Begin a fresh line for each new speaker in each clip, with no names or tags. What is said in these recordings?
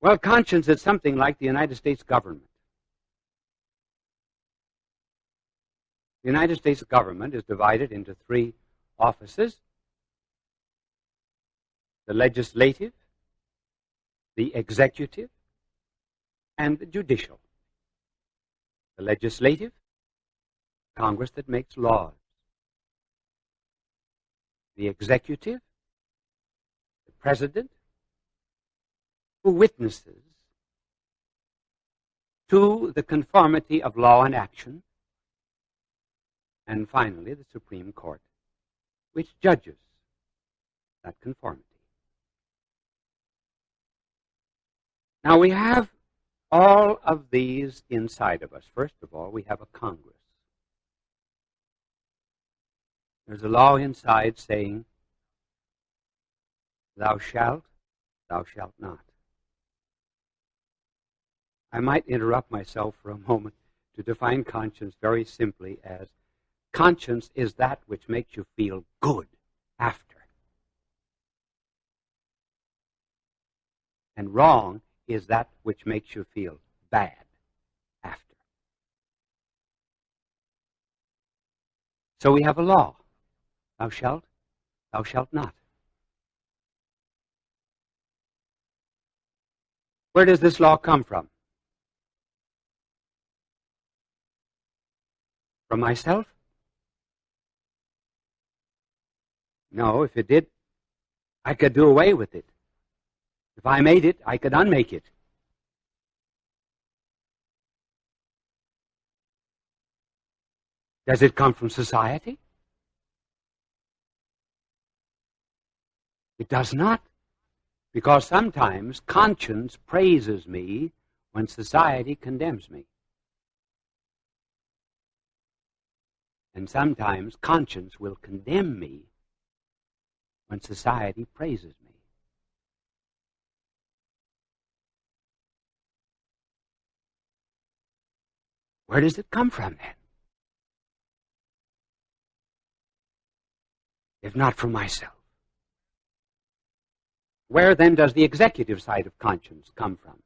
Well, conscience is something like the United States government. The United States government is divided into three offices: the legislative, the executive, and the judicial. The legislative, Congress that makes laws. The executive, the president, who witnesses to the conformity of law and action. And finally, the Supreme Court, which judges that conformity. Now, we have all of these inside of us. First of all, we have a Congress. There's a law inside saying, thou shalt not. I might interrupt myself for a moment to define conscience very simply as conscience is that which makes you feel good after. And wrong is that which makes you feel bad after. So we have a law. Thou shalt not. Where does this law come from? From myself? No, if it did, I could do away with it. If I made it, I could unmake it. Does it come from society? It does not, because sometimes conscience praises me when society condemns me. And sometimes conscience will condemn me when society praises me. Where does it come from then? If not from myself. Where then does the executive side of conscience come from?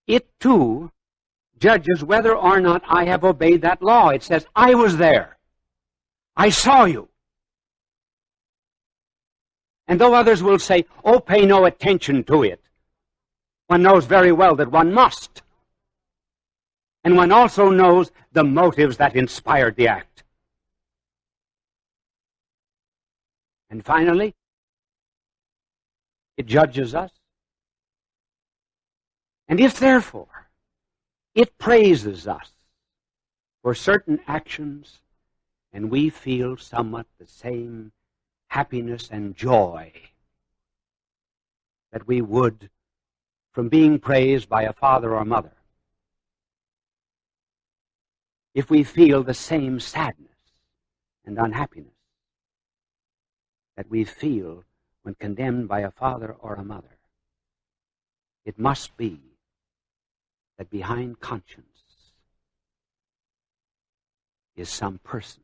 It too judges whether or not I have obeyed that law. It says, I was there. I saw you. And though others will say, oh, pay no attention to it, one knows very well that one must. And one also knows the motives that inspired the act. And finally, it judges us. And if, therefore, it praises us for certain actions, and we feel somewhat the same happiness and joy that we would from being praised by a father or mother, if we feel the same sadness and unhappiness that we feel when condemned by a father or a mother, it must be that behind conscience is some person,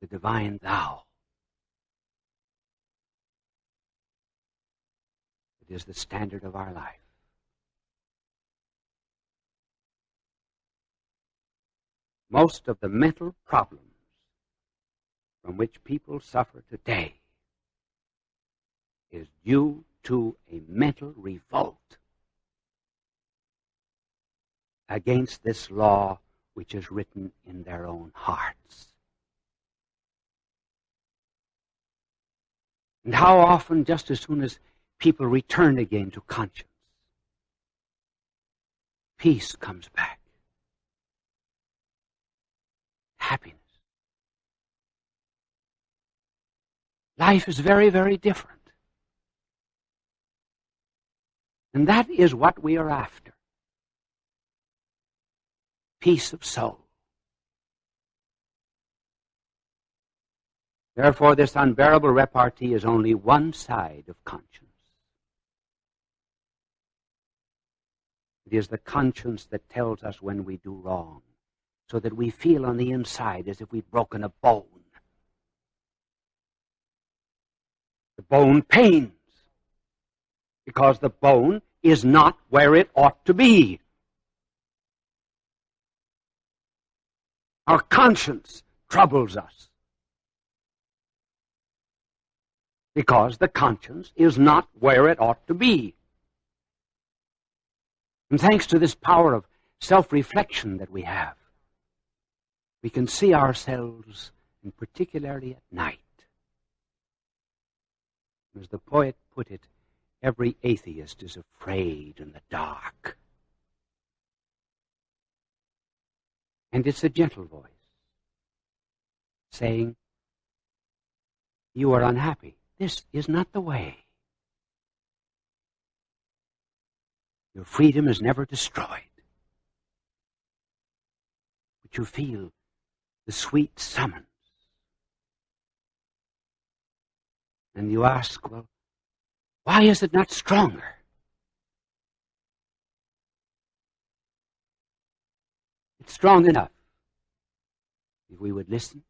the divine thou. It is the standard of our life. Most of the mental problems from which people suffer today is due to a mental revolt against this law which is written in their own hearts. And how often, just as soon as people return again to conscience, peace comes back, happiness. Life is very, very different. And that is what we are after. Peace of soul. Therefore, this unbearable repartee is only one side of conscience. It is the conscience that tells us when we do wrong, so that we feel on the inside as if we'd broken a bone. bone pains because the bone is not where it ought to be. Our conscience troubles us because the conscience is not where it ought to be. And thanks to this power of self-reflection that we have, we can see ourselves, and particularly at night. As the poet put it, every atheist is afraid in the dark. And it's a gentle voice saying, you are unhappy. This is not the way. Your freedom is never destroyed. But you feel the sweet summons. And you ask, well, why is it not stronger? It's strong enough if we would listen